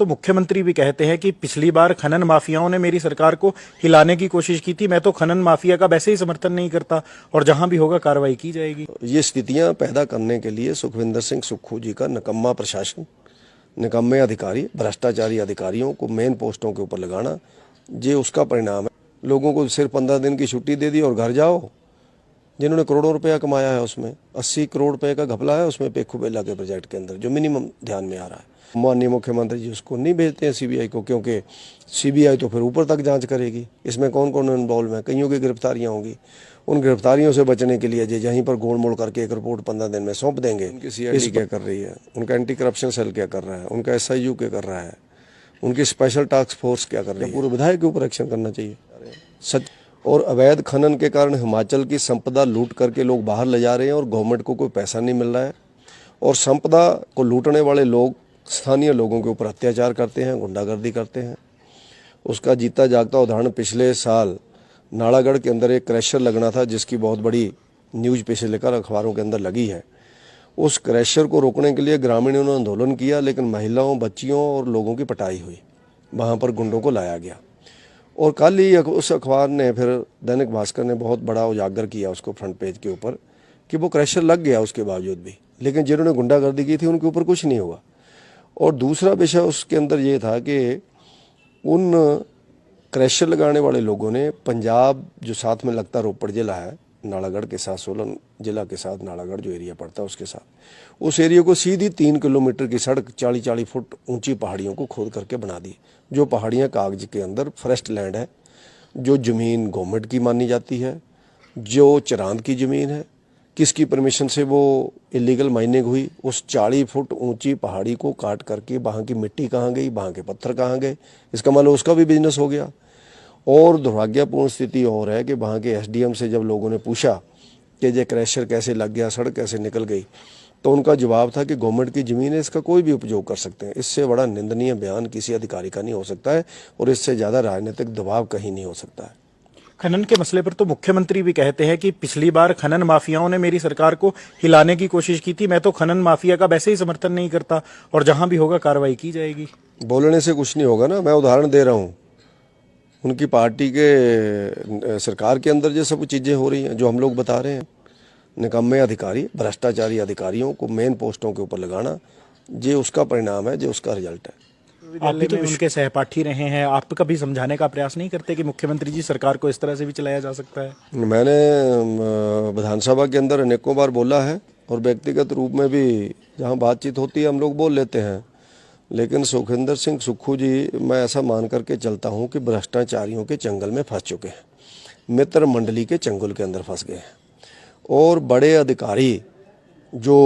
तो मुख्यमंत्री भी कहते हैं कि पिछली बार खनन माफियाओं ने मेरी सरकार को हिलाने की कोशिश की थी, मैं तो खनन माफिया का वैसे ही समर्थन नहीं करता और जहां भी होगा कार्रवाई की जाएगी। ये स्थितियां पैदा करने के लिए सुखविंदर सिंह सुक्खू जी का निकम्मा प्रशासन, निकम्मे अधिकारी, भ्रष्टाचारी अधिकारियों को मेन पोस्टों के ऊपर लगाना, ये उसका परिणाम है। लोगों को सिर्फ 15 दिन की छुट्टी दे दी और घर जाओ। जिन्होंने करोड़ों रुपया कमाया है उसमें 80 करोड़ रुपए का घपला है उसमें पेखूबेला के प्रोजेक्ट के अंदर, जो मिनिमम ध्यान में आ रहा है। माननीय मुख्यमंत्री जी उसको नहीं भेजते हैं सीबीआई को, क्योंकि सीबीआई तो फिर ऊपर तक जांच करेगी। इसमें कौन कौन इन्वॉल्व है, कईयों की गिरफ्तारियां होंगी। उन गिरफ्तारियों से बचने के लिए यहीं पर गोल मोड़ करके एक रिपोर्ट 15 दिन में सौंप देंगे। उनकी सीआईडी क्या कर रही है, उनका एंटी करप्शन सेल क्या कर रहा है, उनका एसआईयू क्या कर रहा है, उनकी स्पेशल टास्क फोर्स क्या कर रही है। पूरे विधायक के ऊपर एक्शन करना चाहिए। सच और अवैध खनन के कारण हिमाचल की संपदा लूट करके लोग बाहर ले जा रहे हैं और गवर्नमेंट को कोई पैसा नहीं मिल रहा है। और संपदा को लूटने वाले लोग स्थानीय लोगों के ऊपर अत्याचार करते हैं, गुंडागर्दी करते हैं। उसका जीता जागता उदाहरण पिछले साल नालागढ़ के अंदर एक क्रैशर लगना था, जिसकी बहुत बड़ी न्यूज़ पिछले लेकर अखबारों के अंदर लगी है। उस क्रैशर को रोकने के लिए ग्रामीणों ने आंदोलन किया, लेकिन महिलाओं, बच्चियों और लोगों की पिटाई हुई। वहाँ पर गुंडों को लाया गया। और कल ही उस अखबार ने, फिर दैनिक भास्कर ने बहुत बड़ा उजागर किया उसको फ्रंट पेज के ऊपर कि वो क्रैशर लग गया उसके बावजूद भी, लेकिन जिन्होंने गुंडागर्दी की थी उनके ऊपर कुछ नहीं हुआ। और दूसरा विषय उसके अंदर ये था कि उन क्रैशर लगाने वाले लोगों ने पंजाब, जो साथ में लगता रोपड़ जिला है, नालागढ़ के साथ सोलन जिला के साथ नालागढ़ जो एरिया पड़ता है उसके साथ, उस एरिया को सीधी 3 किलोमीटर की सड़क 40-40 फुट ऊंची पहाड़ियों को खोद करके बना दी। जो पहाड़ियाँ कागज के अंदर फॉरेस्ट लैंड है, जो ज़मीन गवर्नमेंट की मानी जाती है, जो चरांद की ज़मीन है, किसकी परमिशन से वो इलीगल माइनिंग हुई, उस 40 फुट ऊंची पहाड़ी को काट करके वहाँ की मिट्टी कहाँ गई, वहाँ के पत्थर कहाँ गए, इसका मतलब उसका भी बिजनेस हो गया। और दुर्भाग्यपूर्ण स्थिति और है कि वहाँ के एसडीएम से जब लोगों ने पूछा कि ये क्रैशर कैसे लग गया, सड़क कैसे निकल गई, तो उनका जवाब था कि गवर्नमेंट की ज़मीन है, इसका कोई भी उपयोग कर सकते हैं। इससे बड़ा निंदनीय बयान किसी अधिकारी का नहीं हो सकता है और इससे ज़्यादा राजनीतिक दबाव कहीं नहीं हो सकता है। खनन के मसले पर तो मुख्यमंत्री भी कहते हैं कि पिछली बार खनन माफियाओं ने मेरी सरकार को हिलाने की कोशिश की थी, मैं तो खनन माफिया का वैसे ही समर्थन नहीं करता और जहां भी होगा कार्रवाई की जाएगी। बोलने से कुछ नहीं होगा ना, मैं उदाहरण दे रहा हूँ। उनकी पार्टी के सरकार के अंदर ये सब चीज़ें हो रही हैं जो हम लोग बता रहे हैं। निकम्मे अधिकारी, भ्रष्टाचारी अधिकारियों को मेन पोस्टों के ऊपर लगाना, ये उसका परिणाम है, ये उसका रिजल्ट है। आप भी तो उनके सहपाठी रहे हैं, आप कभी समझाने का प्रयास नहीं करते कि मुख्यमंत्री जी सरकार को इस तरह से भी चलाया जा सकता है? मैंने विधानसभा के अंदर अनेकों बार बोला है और व्यक्तिगत रूप में भी जहाँ बातचीत होती है हम लोग बोल लेते हैं, लेकिन सुखविंदर सिंह सुक्खू जी, मैं ऐसा मान करके चलता हूँ कि भ्रष्टाचारियों के चंगल में फंस चुके हैं, मित्र मंडली के चंगुल के अंदर फंस गए हैं। और बड़े अधिकारी जो